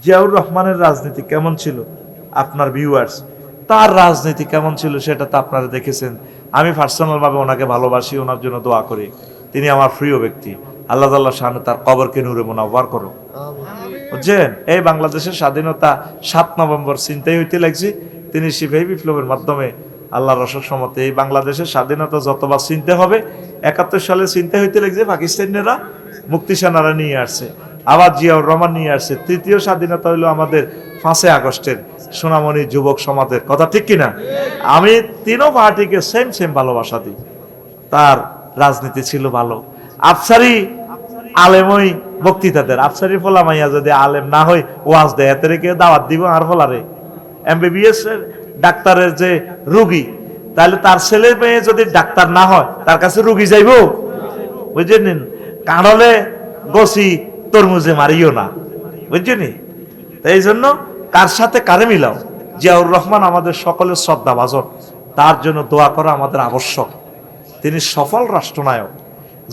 জিয়াউর রহমানের রাজনীতি কেমন ছিল আপনার ভিউয়ার্স, তার রাজনীতি কেমন ছিল সেটা তো আপনারা দেখেছেন। আমি পার্সোনালভাবে ওনাকে ভালোবাসি, ওনার জন্য দোয়া করি। তিনি আমার প্রিয় ব্যক্তি। আল্লাহ তাআলা শানে তার কবরকে নূরে মুনাওয়ার করো। বুঝছেন, এই বাংলাদেশের স্বাধীনতা 7 নভেম্বর চিন্তাই হইতে লাগছে। তিনি সিপাহী বিপ্লবের মাধ্যমে আল্লাহর রসক সমতে এই বাংলাদেশের স্বাধীনতা যতবার চিনতে হবে, 71 সালে চিন্তা হইতে লাগছে পাকিস্তানিরা মুক্তি সেনারা নিয়ে আসছে, আবার জিয়াউর রহমান নিয়ে আসছে। তৃতীয় স্বাধীনতা হইলো আমাদের 5 আগস্টের সোনামণি যুবক সমাজের কথা, ঠিক কিনা? আমি তিনও পার্টিকে সেম ভালোবাসা দিই। তার রাজনীতি ছিল ভালো। আফসারি আলেমই বক্তৃতাদের, আফসারি ফলা মাইয়া যদি আলেম না হয় ওয়াজ দেয়, এতে রেখে দাওয়াত দিব আর ফলারে। এমবিবিএস এর ডাক্তারের যে রুগী, তাহলে তার ছেলে মেয়ে যদি ডাক্তার না হয় তার কাছে রুগী যাইব? বুঝলেন, কাঁড়লে গছি তরমুজে মারিও না, বুঝছেনি? এই জন্য কার সাথে কারে মিলাও। জিয়াউর রহমান আমাদের সকলের শ্রদ্ধাভাজন, তার জন্য দোয়া করা আমাদের আবশ্যক। তিনি সফল রাষ্ট্রনায়ক,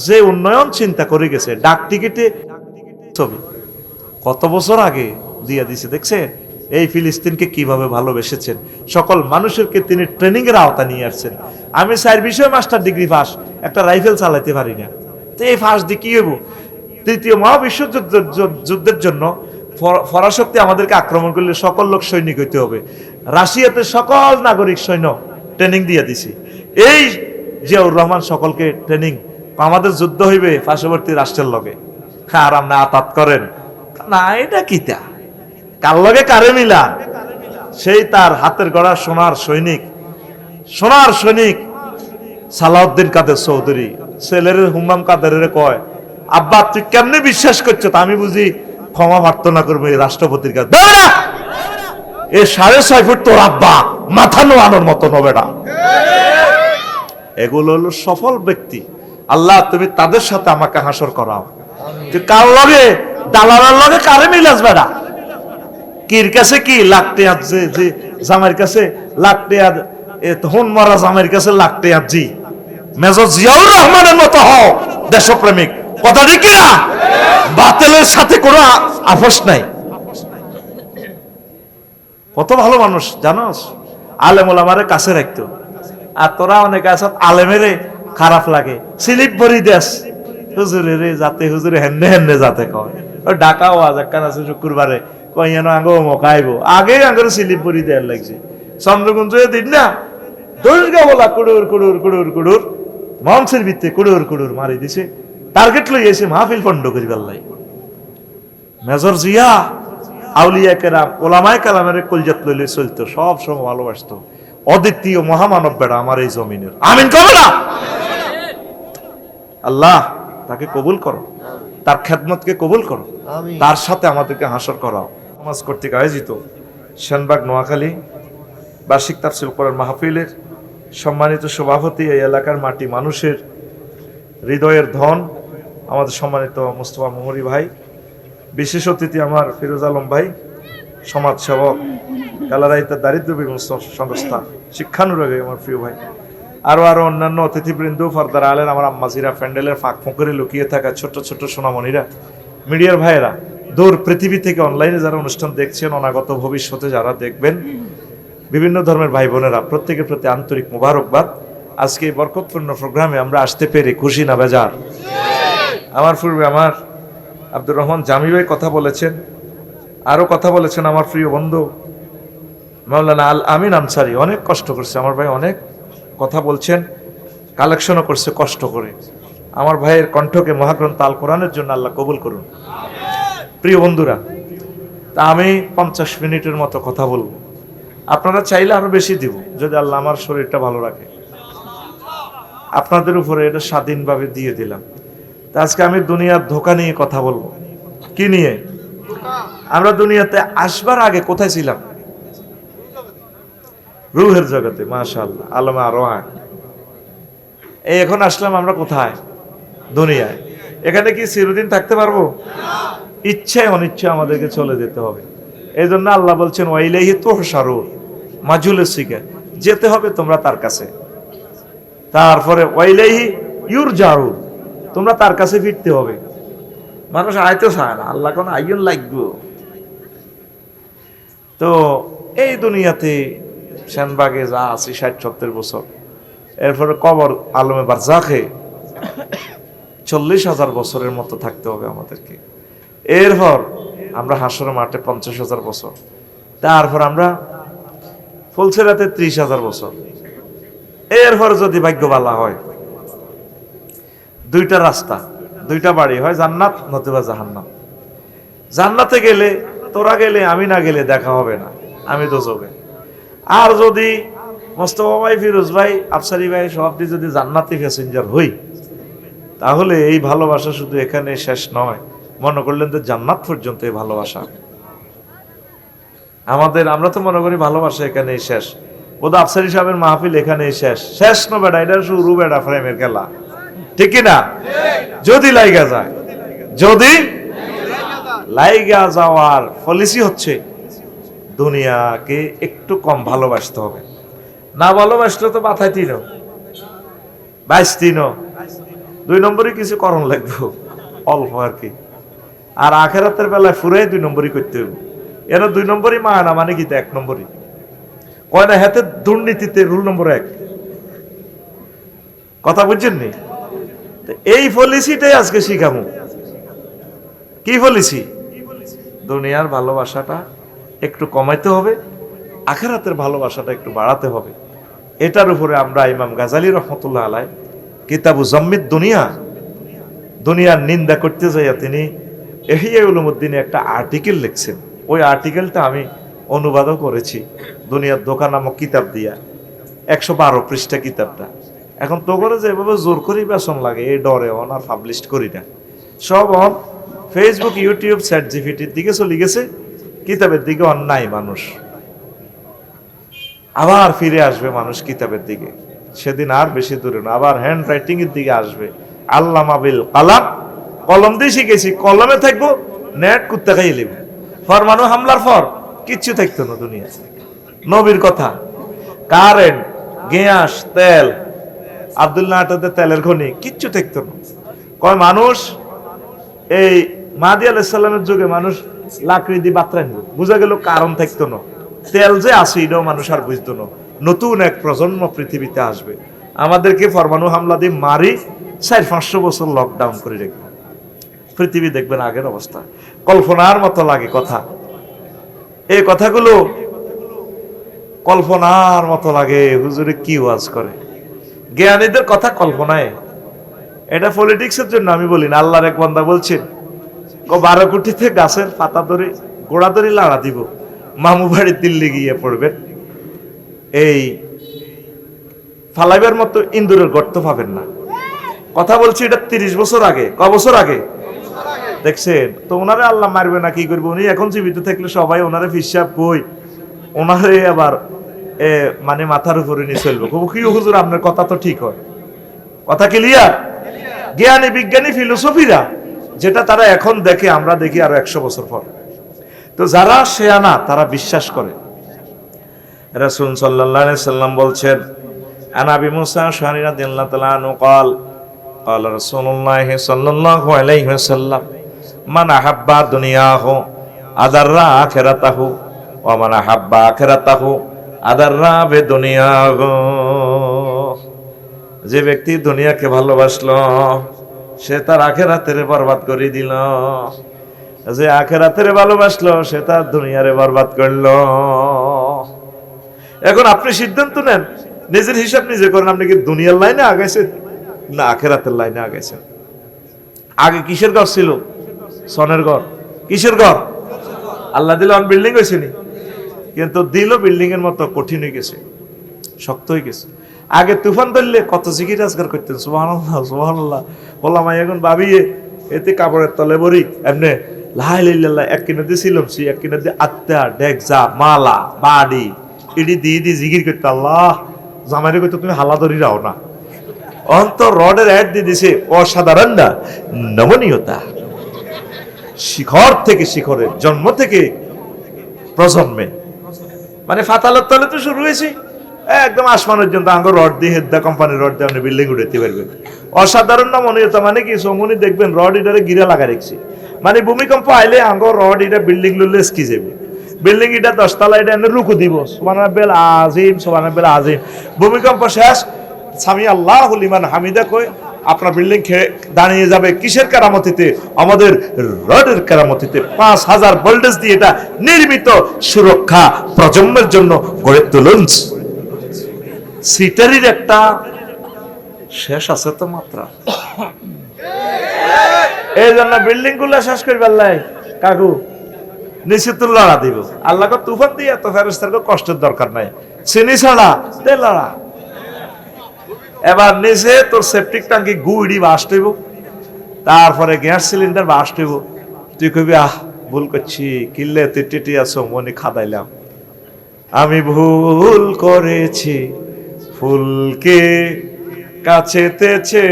যে উন্নয়ন চিন্তা করে গেছে। ডাক টিকিটে ছবি কত বছর আগে দিয়ে দিছে, দেখছে এই ফিলিস্তিনকে কিভাবে ভালোবেসেছেন। সকল মানুষেরকে তিনি ট্রেনিং এর আওতা নিয়ে আসছেন। আমি 4 বিষয়ে মাস্টার ডিগ্রি পাস, একটা রাইফেল চালাইতে পারি না, তো এই ফাঁস দিয়ে কি হইব? তৃতীয় মহাবিশ্বযুদ্ধের জন্য ফরাশক্তি আমাদেরকে আক্রমণ করলে সকল লোক সৈনিক হইতে হবে। রাশিয়াতে সকল নাগরিক সৈন্য ট্রেনিং দিয়ে দিছি। এই জিয়াউর রহমান সকলকে ট্রেনিং, আমাদের যুদ্ধ হইবে পার্শ্ববর্তী রাষ্ট্রের লগে, আর আপনি আতাত করেন না, এটা কিতা কার লগে কারে মিলা? সেই তার হাতের গড়া সোনার সৈনিক সালাউদ্দিন কাদের চৌধুরী ছেলের হুমাম কাদেরের কয়, আব্বা তুই কেমনে বিশ্বাস করছো? তা আমি বুঝি ক্ষমা প্রার্থনা করবো এই রাষ্ট্রপতির কাছে। এ 6.5 ফুট তোর আব্বা, মাথা নোয়ানোর মতো নবেটা। এগুলো হলো সফল ব্যক্তি। আল্লাহ তুমি তাদের সাথে আমাকে হাসর করাও। তুই কার লগে, দালালের লগে কারে মিলাস বেড়া? কির কাছে কি লাখ টাকা, যে জামাইয়ের কাছে লাখ টাকা, হন মরা জামাইয়ের কাছে লাখ টাকা। জি মেজর জিয়াউর রহমানের মতো হও দেশপ্রেমিক, কথা ঠিক না? বাতিলের সাথে কোনো আপোষ নাই। কত ভালো মানুষ জানোস, আলেম ওলামারে কাছে রাখতো। আর তোরা অনেক আছে আলেমেরে খারাপ লাগে, স্লিপ ভরি দেশ হুজুরে রে, যাতে হুজুরে হেন্নে যাতে কয়। ও ডাকা ওয়াজ একখান আছে শুক্রবারে, কই যেন আগে মকাইব, আগে আগে স্লিপ ভরি দেয়ার লাগছে। চন্দ্রগুঞ্জ দিন না দৈর্ঘ্য বলা কুড়ুর মঞ্চের ভিত্তি কুড়ুর মারি দিছে, টার্গেট লই এসে মাহফিল পণ্ড করি পাল্লাই। মেজর জিয়া আউলিয়া কেরাম ওলামায়ে কালামের কলজাত লইলে চলতো, সব সময় ভালোবাসতো। অদ্বিতীয় মহামানব বেড়া আমার এই জমিনের, আমিন কবে না? আল্লাহ তাকে কবুল করো, তার খেদমতকে কবুল করো, তার সাথে আমাদেরকে হাসর করাও। সমাজ কর্তৃক আয়োজিত সেনবাগ নোয়াখালী বার্ষিক তাফসীর কোরআন মাহফিলের সম্মানিত সভাপতি, এই এলাকার মাটি মানুষের হৃদয়ের ধন আমাদের সম্মানিত মুস্তফা মোহরি ভাই, বিশেষ অতিথি আমার ফিরোজ আলম ভাই, সমাজসেবক কালারাইতা দারিদ্র বিমোচন সংস্থা শিক্ষানুরাগী আমার প্রিয় ভাই, আরো অন্যান্য অতিথিবৃন্দ, ফর্দার আলেন, আমার আম্মাজিরা, প্যান্ডেলের ফাঁক ফোঁকরে লুকিয়ে থাকা ছোট সোনামণিরা, মিডিয়ার ভাইয়েরা, দূর পৃথিবী থেকে অনলাইনে যারা অনুষ্ঠান দেখছেন, অনাগত ভবিষ্যতে যারা দেখবেন, বিভিন্ন ধর্মের ভাই বোনেরা, প্রত্যেকের প্রতি আন্তরিক মোবারকবাদ। আজকে এই বরকতপূর্ণ প্রোগ্রামে আমরা আসতে পেরে খুশি না বেজার? আমার পূর্বে আমার আব্দুর রহমান জামি ভাই কথা বলেছেন, আরো কথা বলেছেন আমার প্রিয় বন্ধু মাওলানা আল আমিন আনসারী, অনেক কষ্ট করছে আমার ভাই, অনেক কথা বলছেন, কালেকশনও করছে কষ্ট করে। আমার ভাইয়ের কণ্ঠকে মহাগ্রন্থ আল কোরআনের জন্য আল্লাহ কবুল করুন। প্রিয় বন্ধুরা, তা আমি 50 মিনিটের মতো কথা বলবো, আপনারা চাইলে আরো বেশি দিব যদি আল্লাহ আমার শরীরটা ভালো রাখে। আপনাদের উপরে এটা স্বাধীনভাবে দিয়ে দিলাম। তা আজকে আমি দুনিয়ার ধোঁকা নিয়ে কথা বলবো। কি নিয়ে? আমরা দুনিয়াতে আসবার আগে কোথায় ছিলাম? রূহের জগতে। মাশাআল্লাহ, আলমে আরোহা। এই এখন আসলাম আমরা কোথায়? দুনিয়ায়। এখানে কি চিরদিন থাকতে পারবো? ইচ্ছায় অনিচ্ছায় আমাদেরকে চলে যেতে হবে। এই জন্য আল্লাহ বলছেন ওয়াইলাইহি তুহশারুন, মাজুলের শিখে যেতে হবে তোমরা তার কাছে। তারপরে ওয়াইলাইহি ইউরজাউন, তোমরা তার কাছে ফিরতে হবে। মানুষ আইতে চায় না, আল্লাহ কোন আইন লাগবো, তো এই দুনিয়াতে শ্যানবাগে যা আছি 60-70 বছর, এরপরে কবর আলমে বারজাখে 40,000 বছরের মতো থাকতে হবে আমাদেরকে। এরপর আমরা হাসরের মাঠে 50,000 বছর, তারপর আমরা ফুলসেরাতে 30,000 বছর। এরপর যদি ভাগ্য ভালো হয়, দুইটা রাস্তা, দুইটা বাড়ি, হয় জান্নাত নতুবা জাহান্নাম। জান্নাতে গেলে, তোরা গেলে আমি না গেলে দেখা হবে না, আমি তো যাবে। আর যদি মোস্তফা ভাই, ফিরোজ ভাই, আফসারি ভাই সবাই যদি জান্নাতি প্যাসেঞ্জার হই, তাহলে এই ভালোবাসা শুধু এখানে শেষ নয়, মনে করলেন তো জান্নাত পর্যন্ত এই ভালোবাসা আমাদের। আমরা তো মনে করি ভালোবাসা এখানেই শেষ, বোধহয় আফসারি সাহেবের মাহফিল এখানেই শেষ। শেষ না বেটা, এটা শুরু বেটা, ফ্রেমের খেলা, ঠিক কিনা? যদি লাইগা যায়, যদি লাইগা যাওয়ার পলিসি হচ্ছে দুনিয়াকে একটু কম ভালোবাসতে হবে। না ভালোবাসলে তো মাথায় তিন বাইশ 2 নম্বরই কিছু করণ লাগবে, অল্প আর কি। আর আখেরাতের বেলায় ফুরাই 2 নম্বরই করতে হবে। এর 2 নম্বরই মানা মানে কি 1 নম্বরই কয় না, হাতে দুর্নীতিতে রুল নম্বর 1, কথা বুঝছেন নি? এই পলিসিটাই আজকে শিখামু। কি পলিসি? দুনিয়ার ভালোবাসাটা একটু কমাইতে হবে, আখেরাতের ভালোবাসাটা একটু বাড়াতে হবে। এটার উপরে আমরা ইমাম গাজালি রহমতুল্লাহ আলাইহি কিতাবু জম্মিদ দুনিয়া, দুনিয়ার নিন্দা করতে যাইয়া তিনি ইহইয়া উলুমুদ্দিনে একটা আর্টিকেল লিখছেন। ওই আর্টিকেলটা আমি অনুবাদও করেছি দুনিয়ার দোকান নামক কিতাব দিয়া, 112 পৃষ্ঠা কিতাবটা। এখন তো করে যেভাবে জোর করি বেসন লাগে, এই ডরে অন আর পাবলিশ করি না। সব অন ফেসবুক, ইউটিউব, চ্যাট জিপিটির দিকে চলে গেছে, কিতাবের দিকে অন্যায় মানুষ। আবার ফিরে আসবে মানুষ কিতাবের দিকে, সেদিন আর বেশি দূরে না, আবার হ্যান্ড রাইটিং এর দিকে আসবে। আল্লামা বিল কালাম, কলম দিয়ে শিখেছি, কলমে থাকবো, নেট কুত্তা খাইয়ে নেব। ফরমানু হামলার পর কিচ্ছু থাকতো না দুনিয়া। নবীর কথা, কারেন্ট, গ্যাস, তেল, আব্দুল্লাহ আটাতে তেলের খনি, কিচ্ছু থাকতো না। কয় মানুষ এই মাহাদি আলাইহিস সালামের যুগে মানুষ লাকড়ি দিয়ে বাতরা নিব, বোঝা গেল কারণ থাকতো না। তেল যে আছে এটাও মানুষ আর বুঝতো না। নতুন এক প্রজন্ম পৃথিবীতে আসবে, আমাদেরকে পরমাণু হামলা দিয়ে মারি 400-500 বছর লকডাউন করে রেখে পৃথিবী দেখবেন আগের অবস্থা। কল্পনার মতো লাগে কথা, এই কথাগুলো কল্পনার মতো লাগে। হুজুরে কি ওয়াজ করে, জ্ঞানীদের কথা কল্পনায়। এটা পলিটিক্সের জন্য আমি বলি না। আল্লাহর এক বান্দা বলছেন, 12 কোটিতে গাছের পাতা ধরে গোড়া ধরে লাড়া দিব, মামু বাড়ি দিল্লি গিয়ে পড়বেন, এই ফালাইবার মতো ইন্দুরের গর্ত পাবেন না। কথা বলছি এটা 30 বছর আগে। ক বছর আগে দেখছেন তো? ওনারে আল্লাহ মারবে না, কি করবে? উনি এখন জীবিত থাকলে সবাই ওনারে হিসাব কই, ওনারে আবার মানে মাথার উপরে নিয়ে চলবে। কি হুজুর আপনার কথা তো ঠিক হয়, কথা ক্লিয়ার? জ্ঞানী বিজ্ঞানী ফিলোসফিরা যেটা তারা এখন দেখে, আমরা দেখি আরো 100 বছর পর। তো যারা শেয়ানা তারা বিশ্বাস করে। রাসূল সাল্লাল্লাহু আলাইহি সাল্লাম বলছেন, আন আবি মুসা আশআরী রাদিয়াল্লাহু তাআলা আনহু قال قال رسول الله صلى الله عليه وسلم من احب دنياه اضر اخرته ومن احب اخرته اضر بدنياه। যে ব্যক্তি দুনিয়াকে ভালোবাসলো সে তার আখিরাতের বরবাদ করে দিল, যে আখিরাতের ভালোবাসলো সে তার দুনিয়ারে বরবাদ করলো। এখন আপনি সিদ্ধান্ত নেন, নিজের হিসাব নিজে করেন, আপনি কি দুনিয়ার লাইনে আগাইছেন না আখিরাতের লাইনে আগাইছেন? আগে কিসের ঘর ছিল? সনের ঘর। কিসের ঘর? আল্লাহ দিল বিল্ডিং হয়েছে নি, কিন্তু দিল বিল্ডিং এর মতো কঠিন হয়ে গেছে, শক্ত হয়ে গেছে। আগে তুফান ধরলে কত জিকির আজগার করতেন, সুবহানাল্লাহ সুবহানাল্লাহ। বললাম এখন ভাবিয়ে এতে কাপড়ের তলে বড়ি এমনি লা ইলাহা ইল্লাল্লাহ, এক কিনে দিয়ে সিলমসি, এক কিনে দিয়ে আত্মা ডেকজা মালা বাড়ি ইডি দিয়ে দিয়ে জিকির করতে। আল্লাহ জামাইরে কইতো তুমি হালা ধরি রাও না, অন্তর রডের অ্যাড দিয়ে দিছে অসাধারণ না নমনীয়তা, শিখর থেকে শিখরের, জন্ম থেকে প্রজন্মে, মানে ফাতালের তলে তো শুরু হয়েছে একদম আসমান পর্যন্ত। আঙ্গ রড দিয়ে হেদ্দা কোম্পানির রড দিয়ে আপনি বিল্ডিং উঠাতে পারবেন। অসাধারণ নমনীয়তা মানে কি? সমনি দেখবেন রড ইটারে গিরা লাগা রেখেছে, মানে ভূমিকম্প আইলে আঙ্গ রড এটা বিল্ডিং লুলে এসকি যাবে। বিল্ডিং এটা 10 তলা, এটা এনে রুকু দিব, সুবহানাল্লাহিল আযীম, সুবহানাল্লাহিল আযীম। ভূমিকম্প শেষ, সামি আল্লাহু লিমান হামিদা কই আপনার বিল্ডিং দাঁড়িয়ে যাবে। কিসের কেরামতিতে? আমাদের রডের কেরামতিতে। 5000 ভোল্টেজ দিয়ে এটা নির্মিত সুরক্ষা প্রজন্মের জন্য গড়ে তুলুন। সিটারির একটা শেষ আছে তো মাত্রা। এই জন্য বিল্ডিং গুলা শেষ করি পারলাই কাকু নিচে তো লড়া দিব। আল্লাহকে তুফান দিয়ে এত ফেরেশতার কষ্টের দরকার নাই, চিনি ছাড়া তে লড়া। এবার নিচে তোর সেপটিক ট্যাঙ্কি গুড়ি বাস্ট হইব, তারপরে গ্যাস সিলিন্ডার বাস্ট হইব। তুই কবি আহ ভুল করছি, কিল্লে তুই টিটি আছো মনে খাদাইলাম, আমি ভুল করেছি ফুলকে কাছেতেছে।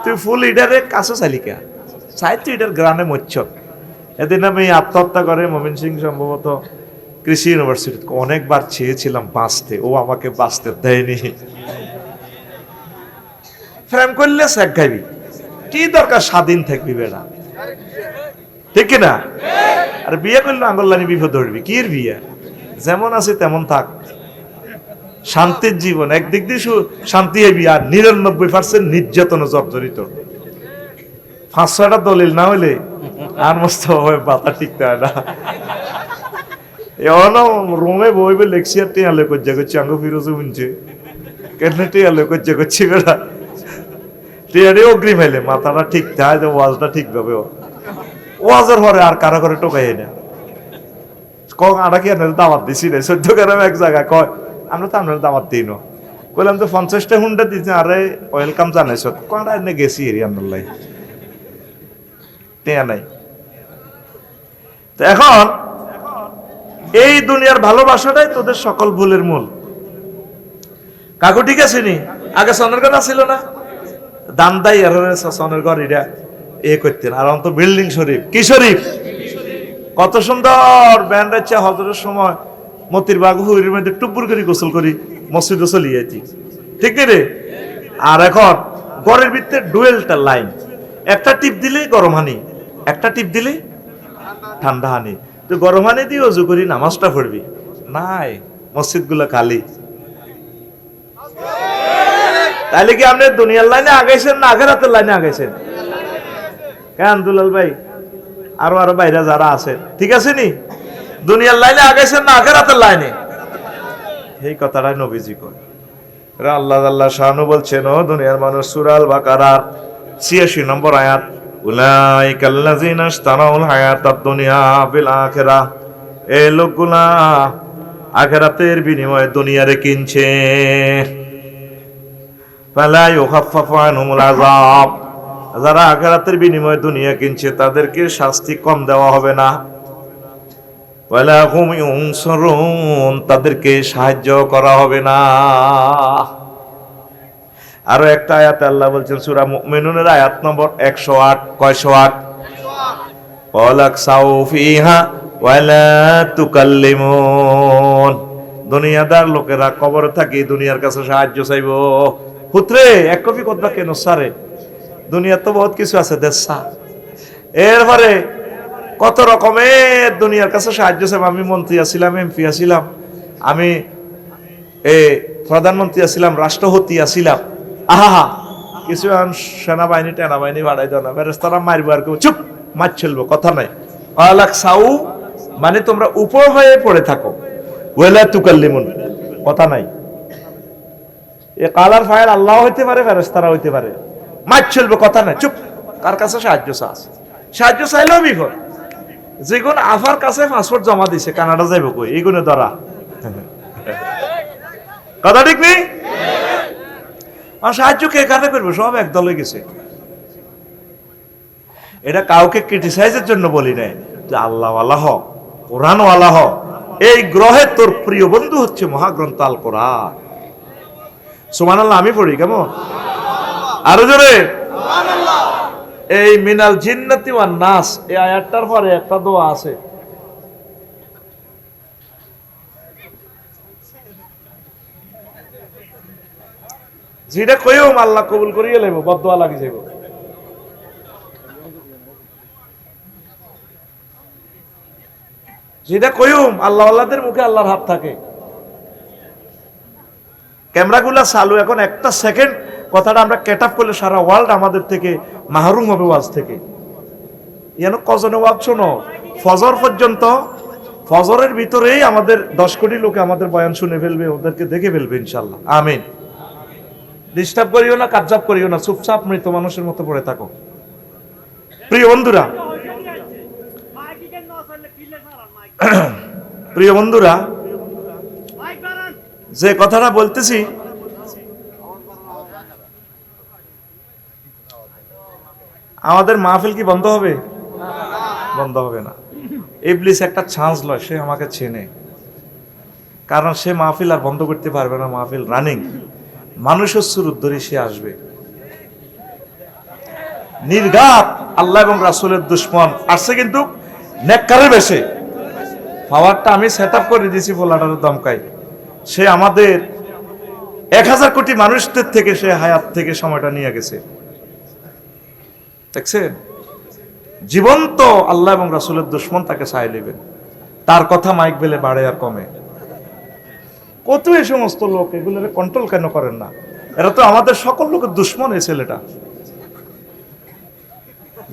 তুই ফুল ইডারে কাছে চালিকা চাই, তুই ইডার গ্রামে মচ্ছক। এদিন আমি আত্মহত্যা করে মমিন সিং সম্ভবত কৃষি ইউনিভার্সিটি অনেকবার চেয়েছিলাম বাঁচতে, ও আমাকে বাঁচতে দেয়নি। ফ্রেম করলে স্যাক খাইবি, কি দরকার স্বাধীন থাকবি বেড়া, ঠিক কিনা? আর বিয়ে করলে আঙ্গল্লানি বিপদ ধরবি, কি বিয়ে? যেমন আছে তেমন থাক, শান্তির জীবন। একদিক দিয়ে শান্তি হবি, আর 99% নির্যাতন জর্জরিত। 5-6টা দলিল না হইলে আর মস্ত বাতা টিকতে হয় না। এমন রুমে বইবে লেকচার টিয়ালে করছে করছে, আঙ্গ ফিরোজে শুনছে কেন টিয়ালে করছে করছে বেড়া। টিয়ারে অগ্রিম হইলে মাথাটা ঠিক থাকে, ওয়াজটা ঠিক ভাবে ওয়াজের পরে আর কারো করে টোকাই না। কক আটা কি আপনার দাওয়াত দিছি রে 14 গ্রাম এক জায়গায় কয় আমরা তো আপনার দাওয়াত দিই না। বললাম তো 50টা হুন্ডা দিচ্ছে, আরে ওয়েলকাম জানাইছ কটা এনে গেছি এরি আন্দাল্লাই টেয়া নাই। তো এখন এই দুনিয়ার ভালোবাসাটাই তোদের সকল ভুলের মূল। কাকু ঠিক আছে নি? আগে সনের ঘর ছিল না, দান দাই আর সনের ঘর এটা এ করতেন। আর অন্ত বিল্ডিং শরীফ, কি শরীফ কত সুন্দর ব্যান্ড আছে। হজরের সময় মতির বাগ হুইরের মধ্যে টুপুর করে গোসল করি মসজিদে চলে যাইছি, ঠিক রে? আর এখন ঘরের ভিতরে ডুয়েলটা লাইন, একটা টিপ দিলে গরম হানি, একটা টিপ দিলে ঠান্ডা হানি। তুই গরম হানি দিয়ে অজু করি নামাজটা পড়বি, নাই মসজিদ গুলো খালি। তাহলে কি আপনি দুনিয়ার লাইনে আগাইছেন না আখেরাতের লাইনে আগাইছেন? কেন দুলাল ভাই আরো বাইরে যারা আছে ঠিক আছে নি, দুনিয়ার লাইনে আগাইছেন না আখেরাতের লাইনে? এই কথাটাই নবীজি কয়। আল্লাহ আল্লাহ শানু বলছেন, ও দুনিয়ার মানুষ, সূরা আল বাকারার 86 নম্বর আয়াত, উলাইকাল্লাযিনা ইশতারাউল হায়াতাদ দুনিয়া বিল আখিরাহ, এই লোকগুলা আখিরাতের বিনিময়ে দুনিয়ারে কিনছে। ফালা ইউখাফফাফু আনহুমুল আযাব, যারা আখিরাতের বিনিময়ে দুনিয়া কিনছে তাদেরকে শাস্তি কম দেওয়া হবে না। ওয়ালা হুম ইউনসারুন, তাদেরকে সাহায্য করা হবে না। আরো একটা আয়াতে আল্লাহ বলছেন সূরা মুমিনুনের আয়াত নম্বর 108, কয়শো 8, ওয়ালাক সাউফিহা ওয়ালা তুকাল্লিমুন, দুনিয়াদার লোকেরা কবরে থাকি দুনিয়ার কাছে সাহায্য চাইবো। পুত্রে এক কপি কথা কেন সারে, দুনিয়ার তো বহুত কিছু আছে দেশা। এরপরে কত রকমের দুনিয়ার কাছে সাহায্য চাইবো। আমি মন্ত্রী আছিলাম, এমপি আছিলাম, আমি প্রধানমন্ত্রী আছিলাম, রাষ্ট্রপতি আছিলাম, আহা কিছু সেনাবাহিনী টেনাবাহিনী বাড়াই দাও না, ফেরেশতারা মারবো আর কেউ চুপ মার চলবো, কথা নাই। ওয়ালাক সাউ মানে তোমরা উপর হয়ে পড়ে থাকো, ওয়ালা তুকাল্লিমুন কথা নাই। এ কালার ফায়ার আল্লাহ হইতে পারে, ফেরেশতারা হইতে পারে, মার চলবে কথা নাই, চুপ। কার কাছে সাহায্য চাস? সাহায্য চাইলেও বিপদ। যেগুন আফার কাছে পাসপোর্ট জমা দিছে, কানাডা যাইব কই, এইগুলো ধরা কথা ঠিক নেই। আর সাহায্য কে কারে করবে? সব একদল হয়ে গেছে। এটা কাউকে ক্রিটিসাইজের জন্য বলি নাই, যে আল্লাহ ওয়ালাহ কোরআন ওয়ালাহ, এই গ্রহে তোর প্রিয় বন্ধু হচ্ছে মহাগ্রন্থ আল কোরআন। সুবহানাল্লাহ আমি পড়ি কেমন? আরো জোরে সুবহানাল্লাহ। এই মিনাল জিন্নাতি ওয়ান নাস, এই আয়াতটার পরে একটা দোয়া আছে, যেটা কইও আল্লাহ কবুল করিয়ে লইব, বদদোয়া লাগি যাইব। যেটা কইম আল্লাহ আল্লাহদের মুখে আল্লাহর হাত থাকে। ক্যামেরাগুলা চালু, এখন একটা সেকেন্ড কথাটা আমরা ক্যাট আপ করলে সারা ওয়ার্ল্ড আমাদের থেকে মাহরুম হবে ওয়াজ থেকে। যেন কজনে ওয়াজ শোনো ফজর পর্যন্ত, ফজরের ভিতরেই আমাদের 10 কোটি লোকে আমাদের বয়ান শুনে ফেলবে, ওদেরকে দেখে ফেলবে ইনশাল্লাহ। আমিন। ডিস্টার্ব করিও না, কাবজাব করিও না, চুপচাপ মৃত মানুষের মতো পড়ে থাকো। প্রিয় বন্ধুরা, প্রিয় বন্ধুরা, যে কথাটা বলতেছি, আমাদের মাহফিল কি বন্ধ হবে? বন্ধ হবে না। ইবলিস একটা চান্স লয়, সে আমাকে চেনে, কারণ সে মাহফিল আর বন্ধ করতে পারবে না। মাহফিল রানিং, মানুষের সুরত ধরে সে আসবে। নির্ঘাত আল্লাহ এবং রাসূলের দুশমন আসছে, কিন্তু নেককারের বেশে। পাওয়ারটা আমি সেট আপ করে দিয়েছি ফোলাটার দমকাই। সে আমাদের 1000 কোটি মানুষদের থেকে সে হায়াত থেকে সময়টা নিয়ে গেছে, দেখছেন? জীবন্ত আল্লাহ এবং রাসূলের দুশমন তাকে ছাই নেবেন। তার কথা মাইক বেলে বাড়ে আর কমে। কত এই সমস্ত লোক, এগুলোর কন্ট্রোল কেন করেন না? এরা তো আমাদের সকল লোকের দুশমন। এই ছেলেটা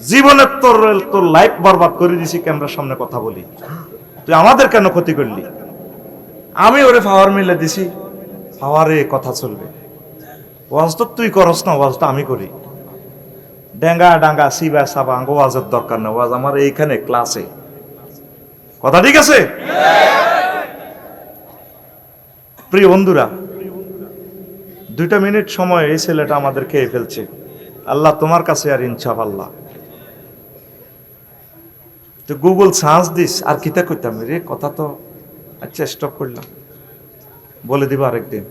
জীবনের তোর লাইফ বরবাদ করে দিছি, ক্যামেরার সামনে কথা বলি, তুই আমাদের কেন ক্ষতি করলি? আমি ওরে পাওয়ার মিলে দিছি, পাওয়ারে কথা চলবে। ওয়াজ তো তুই করস না, ওয়াজটা আমি করি। ডেঙ্গা ডাঙ্গা সিবা সাবা আঙ্গ ওয়াজের দরকার না, ওয়াজ আমার এইখানে ক্লাসে। কথা ঠিক আছে? প্রিয় বন্ধুরা, 2 মিনিট সময় এই ছেলেটা আমাদের খেয়ে ফেলছে। আল্লাহ তোমার কাছে আর ইনসাফ। আল্লাহ তো গুগল সার্চ দিস আর কিতা করতাম রে, কথা তো আচ্ছা স্টপ করলাম, বলে দিব আরেকদিন।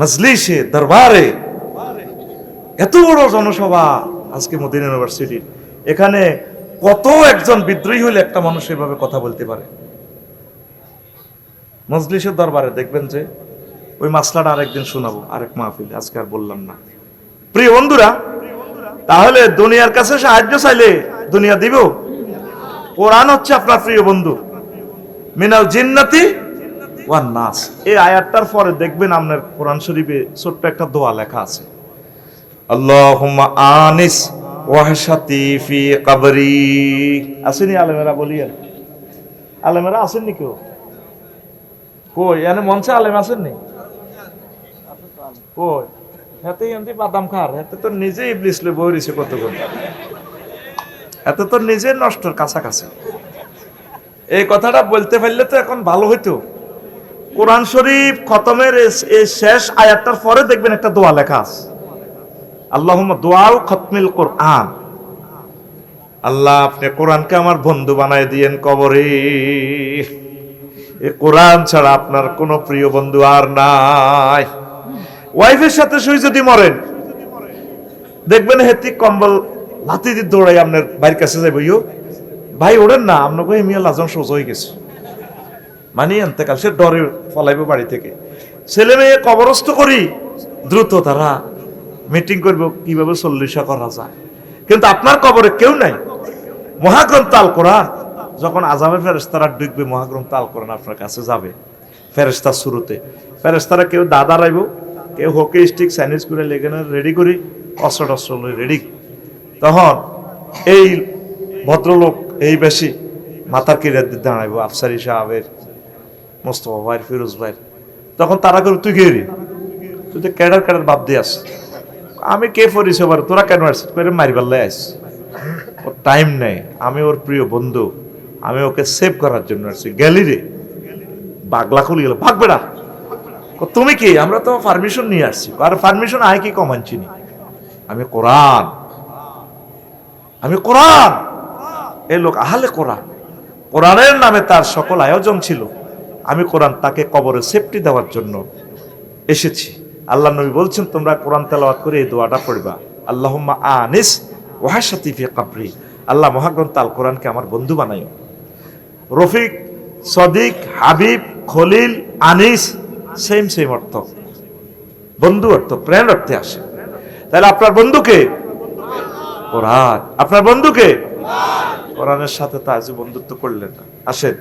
মজলিসে দরবারে এত বড় জনসভা আজকে মদিনা ইউনিভার্সিটির, এখানে কত একজন বিদ্রোহী হলে একটা মানুষ এভাবে কথা বলতে পারে? মজলিসের দরবারে দেখবেন যে ওই মাসলাটা আরেকদিন শোনাবো, আরেক মাহফিলে, আজকে আর বললাম না। প্রিয় বন্ধুরা, তাহলে দুনিয়ার কাছে সাহায্য চাইলে দুনিয়া দিব? কোরআন হচ্ছে আপনার প্রিয় বন্ধু। মিনাল জিন্নাতি ওয়ান নাস, এই আয়াতটার পরে দেখবেন আপনার কোরআন শরীফে ছোট্ট একটা দোয়া লেখা আছে, আল্লাহুম্মা আনিস ওয়াহশাতি ফি কবরি। আসেনি আলেমেরা? বলিয়েন, আলেমেরা আসেননি কেউ? কই এনে মঞ্চে আলেম আসেননি? কই হাতে এমনি বাদাম খার, হাতে তো নিজে ইবলিস লই বইরিছে কতক্ষণ, এত তো নিজের নষ্টর কাছাকাছি। এই কথাটা বলতে পারলে তো এখন ভালো হইতো। কোরআন শরীফ খতমের এই শেষ আয়াতটার পরে দেখবেন একটা দোয়া লেখা আছে, আল্লাহুম্মা দুআউ খতমিল কোরআন। আল্লাহ আপনি কোরআনকে আমার বন্ধু বানায় দিয়েন কবরে। এই কোরআন ছাড়া আপনার কোনো প্রিয় বন্ধু আর নাই। ওয়াইফের সাথে শুই যদি মরেন, দেখবেন হেতি কম্বল লাতি দিয়ে দৌড়াই আপনার ভাইয়ের কাছে যাইব, ইয়ো ভাই ওড়েন না, আপনাকে মিয়া লাজন সোজ হয়ে গেছে, মানে এতেকাল, সে ডরে ফলাইব বাড়ি থেকে। ছেলে মেয়ে কবরস্থ করি, দ্রুত তারা মিটিং করব কিভাবে চল্লিশা করা যায়, কিন্তু আপনার কবরে কেউ নাই। মহাগ্রন্থ আল কোরআন যখন আযাবের ফেরেশতারা ঢুকবে, মহাগ্রন্থ আল কোরআন আপনার কাছে যাবে ফেরেশতার শুরুতে। ফেরেশতারা কেউ দাদা রাইব, কেউ হকি স্টিক স্যান্ডউইচ করে লেগে রেডি করি, অস্ত্র টস্ত্র রেডি। তখন এই ভদ্রলোক এই বেশি মাথার কিরে দাঁড়াইব আফসারি সাহেবের, মোস্তফা ভাইয়ের, ফিরোজ ভাইয়ের। তখন তারা করে তুই কে রে, তুই তো ক্যাডার ক্যাডার ভাব দিয়ে আস। আমি কে পরিচয় পারো, তোরা কেন আসছিস? করে মারিবাল্লাই আস, ওর টাইম নেই, আমি ওর প্রিয় বন্ধু, আমি ওকে সেভ করার জন্য আসছি। গেলি রে, বাগলা খুলে গেল, ভাগবে না। তুমি কি? আমরা তো পারমিশন নিয়ে আসছি। আর পারমিশন আয় কি কম আনছিনি, আমি কোরআন, আমি কোরআন। এই লোক আহলে কোরআন, কোরআনের নামে তার সকল আয়োজন ছিল। আমি কোরআন তাকে কবরে সেফটি দেওয়ার জন্য এসেছি। আল্লাহ নবী বলছেন, তোমরা কোরআন তেলাওয়াত করে এই দোয়াটা পড়বা, আল্লাহুম্মা আনিস ওয়াহশাতি ফি কবরি। আল্লাহ মহাগ্রন্থ আল কোরআনকে আমার বন্ধু বানাইও। রফিক, সদিক, হাবিব, খলিল, আনিস সেম সেম অর্থ, বন্ধু অর্থ, ফ্রেন্ড অর্থে আসে। তাহলে আপনার বন্ধুকে কোরআন, আপনার বন্ধুকে কোরআনের সাথে তো আজ বন্ধুত্ব করলেন না। আসেন